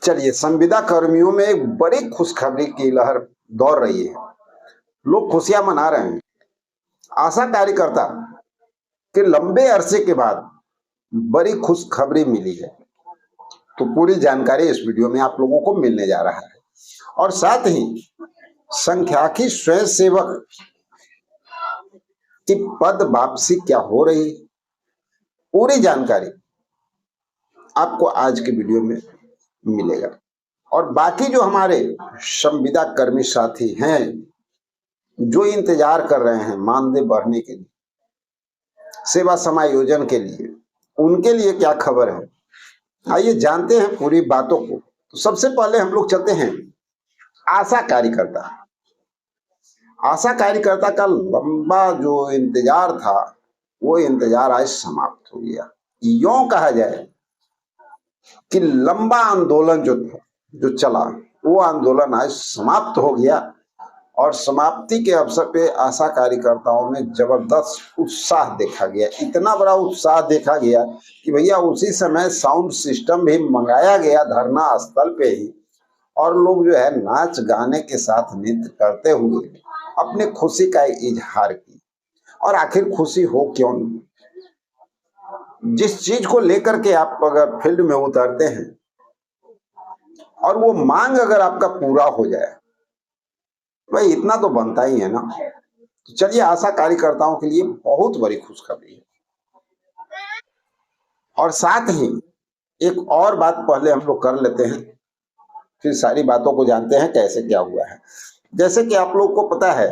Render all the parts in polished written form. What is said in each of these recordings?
चलिए, संविदा कर्मियों में एक बड़ी खुशखबरी की लहर दौड़ रही है। लोग खुशियां मना रहे हैं। आशा कार्यकर्ता के लंबे अरसे के बाद बड़ी खुशखबरी मिली है। तो पूरी जानकारी इस वीडियो में आप लोगों को मिलने जा रहा है। और साथ ही संख्याकी स्वयंसेवक की पद वापसी क्या हो रही, पूरी जानकारी आपको आज के वीडियो में मिलेगा। और बाकी जो हमारे संविदा कर्मी साथी हैं जो इंतजार कर रहे हैं मानदेय बढ़ने के लिए, सेवा समायोजन के लिए, उनके लिए क्या खबर है, आइए जानते हैं पूरी बातों को। तो सबसे पहले हम लोग चलते हैं आशा कार्यकर्ता। आशा कार्यकर्ता का लंबा जो इंतजार था वो इंतजार आज समाप्त हो गया। यूं कहा जाए कि लंबा आंदोलन जो चला वो आंदोलन आज समाप्त हो गया। और समाप्ति के अवसर पे आशा कार्यकर्ताओं में जबरदस्त उत्साह देखा गया। इतना बड़ा उत्साह देखा गया कि भैया उसी समय साउंड सिस्टम भी मंगाया गया धरना स्थल पे ही, और लोग जो है नाच गाने के साथ नृत्य करते हुए अपने खुशी का इजहार की। और आखिर खुशी हो क्यों नहीं, जिस चीज को लेकर के आप अगर फील्ड में उतरते हैं और वो मांग अगर आपका पूरा हो जाए, भाई इतना तो बनता ही है ना। तो चलिए, आशा कार्यकर्ताओं के लिए बहुत बड़ी खुशखबरी है। और साथ ही एक और बात पहले हम लोग कर लेते हैं, फिर सारी बातों को जानते हैं कैसे क्या हुआ है। जैसे कि आप लोग को पता है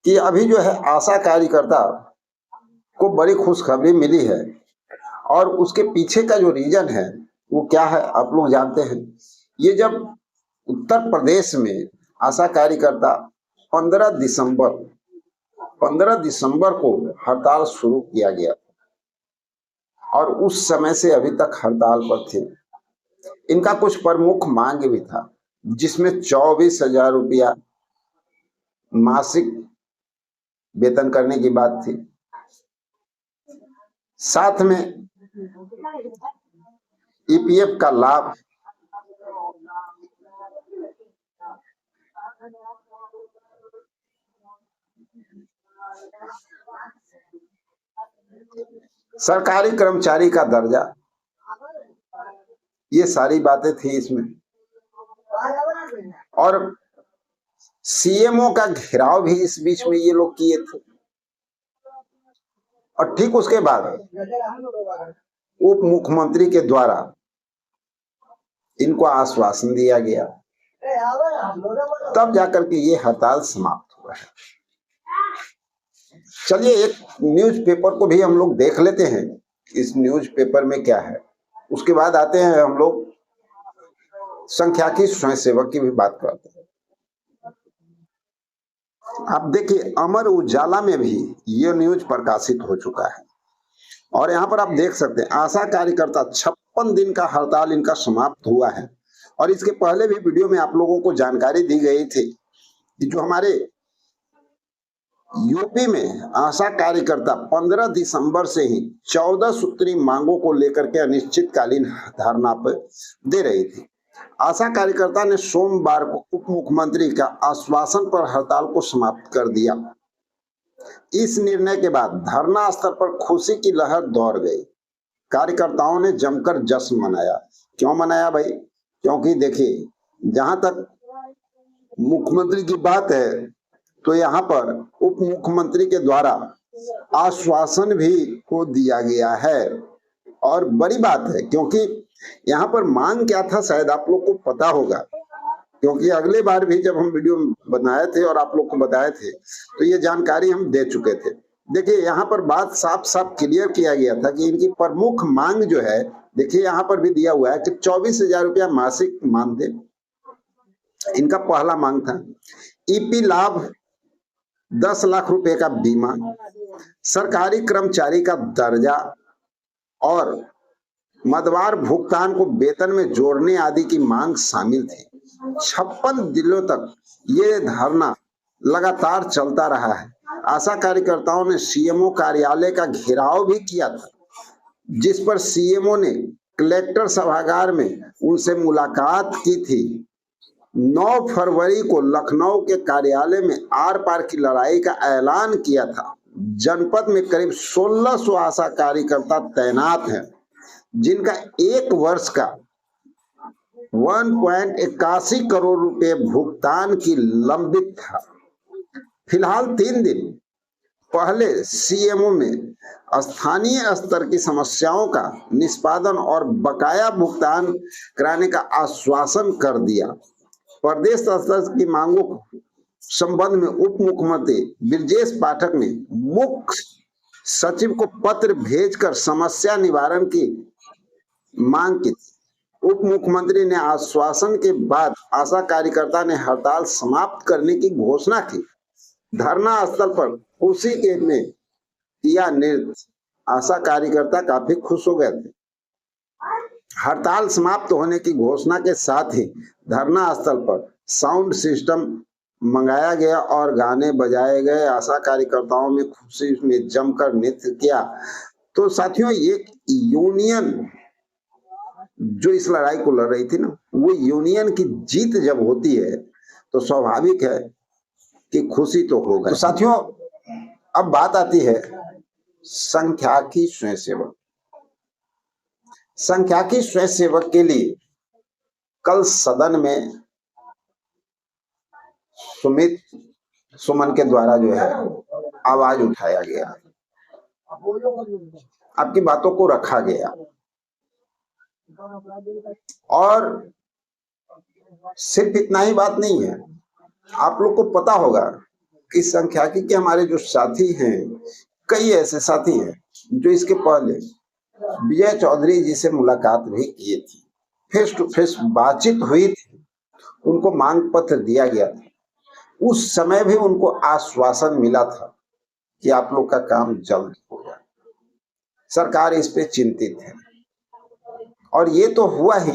कि अभी जो है आशा कार्यकर्ता को बड़ी खुशखबरी मिली है, और उसके पीछे का जो रीजन है वो क्या है आप लोग जानते हैं। ये जब उत्तर प्रदेश में आशा कार्यकर्ता 15 दिसंबर को हड़ताल शुरू किया गया, और उस समय से अभी तक हड़ताल पर थे। इनका कुछ प्रमुख मांग भी था, जिसमें 24,000 रुपया मासिक वेतन करने की बात थी। साथ में ईपीएफ का लाभ, सरकारी कर्मचारी का दर्जा, ये सारी बातें थी इसमें। और सीएमओ का घेराव भी इस बीच में ये लोग किए थे। और ठीक उसके बाद उप मुख्यमंत्री के द्वारा इनको आश्वासन दिया गया, तब जाकर के ये हड़ताल समाप्त हुआ है। चलिए, एक न्यूज़पेपर को भी हम लोग देख लेते हैं, इस न्यूज़पेपर में क्या है। उसके बाद आते हैं हम लोग संख्याकी स्वयंसेवक की भी बात करते हैं। आप देखिए, अमर उजाला में भी ये न्यूज प्रकाशित हो चुका है, और यहाँ पर आप देख सकते हैं आशा कार्यकर्ता 56 दिन का हड़ताल इनका समाप्त हुआ है। और इसके पहले भी वीडियो में आप लोगों को जानकारी दी गई थी कि जो हमारे यूपी में आशा कार्यकर्ता 15 दिसंबर से ही 14 सूत्री मांगों को लेकर के अनिश्चितकालीन धरना पर दे रही थी। आशा कार्यकर्ता ने सोमवार को उप मुख्यमंत्री का आश्वासन पर हड़ताल को समाप्त कर दिया। इस निर्णय के बाद धरना स्थल पर खुशी की लहर दौड़ गई। कार्यकर्ताओं ने जमकर जश्न मनाया। क्यों मनाया भाई? क्योंकि देखिए, जहां तक मुख्यमंत्री की बात है तो यहाँ पर उप मुख्यमंत्री के द्वारा आश्वासन भी को दिया गया है। और बड़ी बात है, क्योंकि यहाँ पर मांग क्या था शायद आप लोग को पता होगा, क्योंकि अगले बार भी जब हम वीडियो बनाए थे और आप लोग को बताए थे तो ये जानकारी हम दे चुके थे। देखिए, यहाँ पर बात साफ साफ क्लियर किया गया था कि इनकी प्रमुख मांग जो है, देखिए यहाँ पर भी दिया हुआ है कि 24,000 रुपया मासिक मानदेय इनका पहला मांग था। ईपी लाभ, 10 लाख रुपए का बीमा, सरकारी कर्मचारी का दर्जा और मदवार भुगतान को वेतन में जोड़ने आदि की मांग शामिल थी। 56 दिनों तक ये धरना लगातार चलता रहा है। आशा कार्यकर्ताओं ने सीएमओ कार्यालय का घेराव भी किया था, जिस पर सीएमओ ने कलेक्टर सभागार में उनसे मुलाकात की थी। 9 फरवरी को लखनऊ के कार्यालय में आर पार की लड़ाई का ऐलान किया था। जनपद में करीब 1600 आशा कार्यकर्ता तैनात हैं, जिनका 1 वर्ष का 1.81 करोड़ रुपए भुगतान की लंबित था। फिलहाल 3 दिन पहले सीएमओ में स्थानीय स्तर की समस्याओं का निष्पादन और बकाया भुगतान कराने का आश्वासन कर दिया। प्रदेश स्तर की मांगों के संबंध में उप मुख्यमंत्री ब्रजेश पाठक ने मुख्य सचिव को पत्र भेजकर समस्या निवारण की मांग की। उप मुख्यमंत्री ने आश्वासन के बाद आशा कार्यकर्ता ने हड़ताल समाप्त करने की घोषणा की। धरना स्थल पर खुशी के में किया नृत्य, आशा कार्यकर्ता काफी खुश हो गए थे। हड़ताल समाप्त होने की घोषणा के साथ ही धरना स्थल पर साउंड सिस्टम मंगाया गया और गाने बजाए गए। आशा कार्यकर्ताओं में खुशी में जमकर नृत्य किया। तो साथियों, ये यूनियन जो इस लड़ाई को लड़ रही थी ना, वो यूनियन की जीत जब होती है तो स्वाभाविक है कि खुशी तो होगा। तो साथियों, अब बात आती है संख्याकी स्वयंसेवक। संख्याकी स्वयंसेवक के लिए कल सदन में सुमन के द्वारा जो है आवाज उठाया गया, आपकी बातों को रखा गया। और सिर्फ इतना ही बात नहीं है, आप लोग को पता होगा कि संख्याकी के हमारे जो साथी हैं, कई ऐसे साथी हैं जो इसके पहले विजय चौधरी जी से मुलाकात भी किए थी, फेस टू फेस बातचीत हुई थी, उनको मांग पत्र दिया गया था। उस समय भी उनको आश्वासन मिला था कि आप लोग का काम जल्द होगा। सरकार इस पे चिंतित है और ये तो हुआ ही,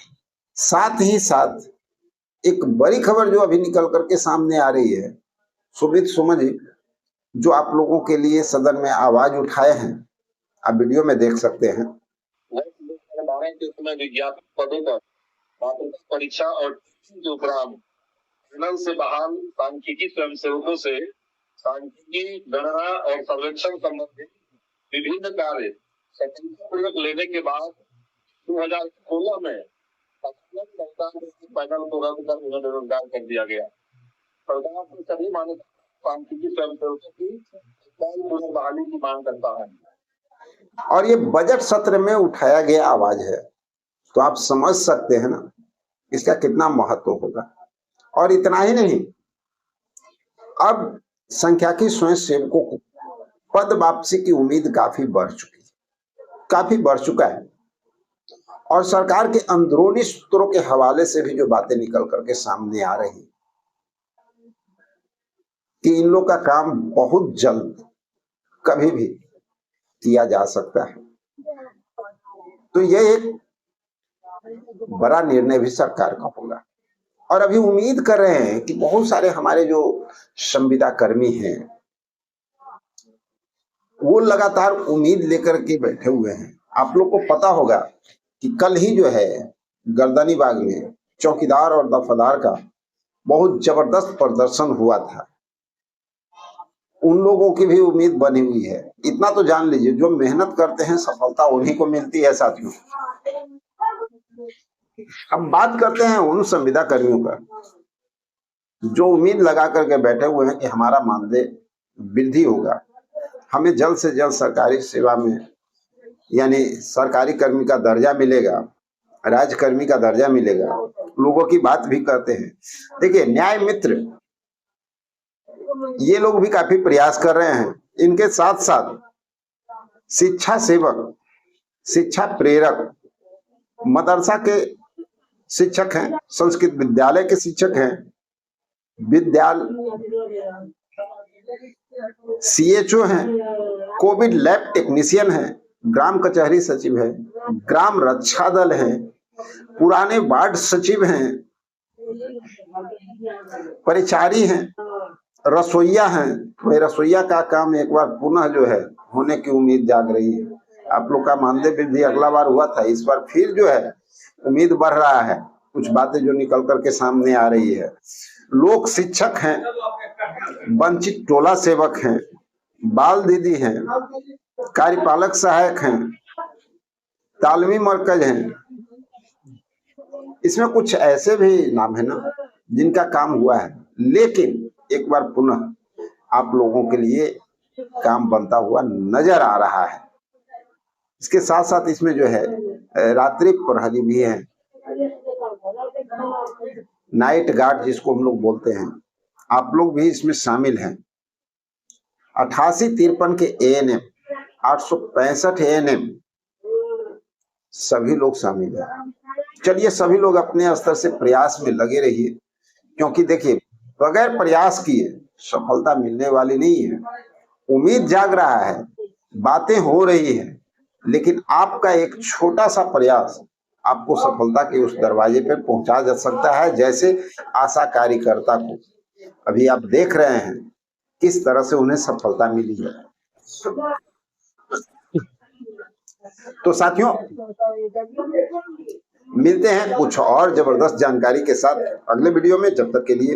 साथ ही साथ एक बड़ी खबर जो अभी निकल करके सामने आ रही है, सुमन जी जो आप लोगों के लिए सदन में आवाज उठाए हैं, आप वीडियो में देख सकते हैं। विज्ञापन पदों पर परीक्षा और के उपरांत से बहाल सांख्यिकी स्वयंसेवकों से सांख्यिकी गणना और सर्वेक्षण संबंधित विभिन्न कार्य सफलतापूर्वक लेने के बाद 2016 में पैनल को रद्द कर उन्हें निरंकार कर दिया गया। सरकार के सभी मानक सांख्यिकी स्वयंसेवकों की बहाली की मांग करता है और ये बजट सत्र में उठाया गया आवाज है, तो आप समझ सकते हैं ना इसका कितना महत्व होगा। और इतना ही नहीं, अब संख्याकी स्वयंसेवकों को पद वापसी की उम्मीद काफी बढ़ चुका है। और सरकार के अंदरूनी सूत्रों के हवाले से भी जो बातें निकल करके सामने आ रही कि इन लोग का काम बहुत जल्द कभी भी किया जा सकता है, तो यह एक बड़ा निर्णय भी सरकार का होगा। और अभी उम्मीद कर रहे हैं कि बहुत सारे हमारे जो संविदा कर्मी हैं वो लगातार उम्मीद लेकर के बैठे हुए हैं। आप लोग को पता होगा कि कल ही जो है गर्दनीबाग में चौकीदार और दफादार का बहुत जबरदस्त प्रदर्शन हुआ था। उन लोगों की भी उम्मीद बनी हुई है। इतना तो जान लीजिए, जो मेहनत करते हैं सफलता उन्हीं को मिलती है साथियों। अब बात करते हैं उन संविदा कर्मियों का जो उम्मीद लगा करके बैठे हुए हैं कि हमारा मानदेय वृद्धि होगा, हमें जल्द से जल्द सरकारी सेवा में यानी सरकारी कर्मी का दर्जा मिलेगा, राज्यकर्मी का दर्जा मिलेगा। लोगों की बात भी करते हैं। देखिए, न्याय मित्र ये लोग भी काफी प्रयास कर रहे हैं। इनके साथ साथ शिक्षा सेवक, शिक्षा प्रेरक, मदरसा के शिक्षक हैं, संस्कृत विद्यालय के शिक्षक हैं, CHO हैं, कोविड लैब टेक्नीशियन हैं, ग्राम कचहरी सचिव है, ग्राम रक्षा दल है, पुराने वार्ड सचिव हैं, परिचारी हैं, रसोईया हैं। वही रसोईया का काम एक बार पुनः जो है होने की उम्मीद जाग रही है। आप लोग का मानदेय वृद्धि अगला बार हुआ था, इस बार फिर जो है उम्मीद बढ़ रहा है, कुछ बातें जो निकल करके सामने आ रही है। लोक शिक्षक हैं, वंचित टोला सेवक हैं, बाल दीदी हैं, कार्यपालक सहायक हैं, तालमी मरकज हैं, इसमें कुछ ऐसे भी नाम है ना जिनका काम हुआ है, लेकिन एक बार पुनः आप लोगों के लिए काम बनता हुआ नजर आ रहा है। इसके साथ साथ इसमें जो है रात्रि प्रहरी भी है, नाइट गार्ड जिसको हम लोग बोलते हैं, आप लोग भी इसमें शामिल हैं। 8853 के एएनएम, 865 एएनएम, सभी लोग शामिल हैं। चलिए सभी लोग अपने स्तर से प्रयास में लगे रहिए, क्योंकि देखिए बगैर प्रयास किए सफलता मिलने वाली नहीं है। उम्मीद जाग रहा है, बातें हो रही है, लेकिन आपका एक छोटा सा प्रयास आपको सफलता के उस दरवाजे पर पहुंचा जा सकता है। जैसे आशा कार्यकर्ता को अभी आप देख रहे हैं किस तरह से उन्हें सफलता मिली है। तो साथियों, मिलते हैं कुछ और जबरदस्त जानकारी के साथ अगले वीडियो में। जब तक के लिए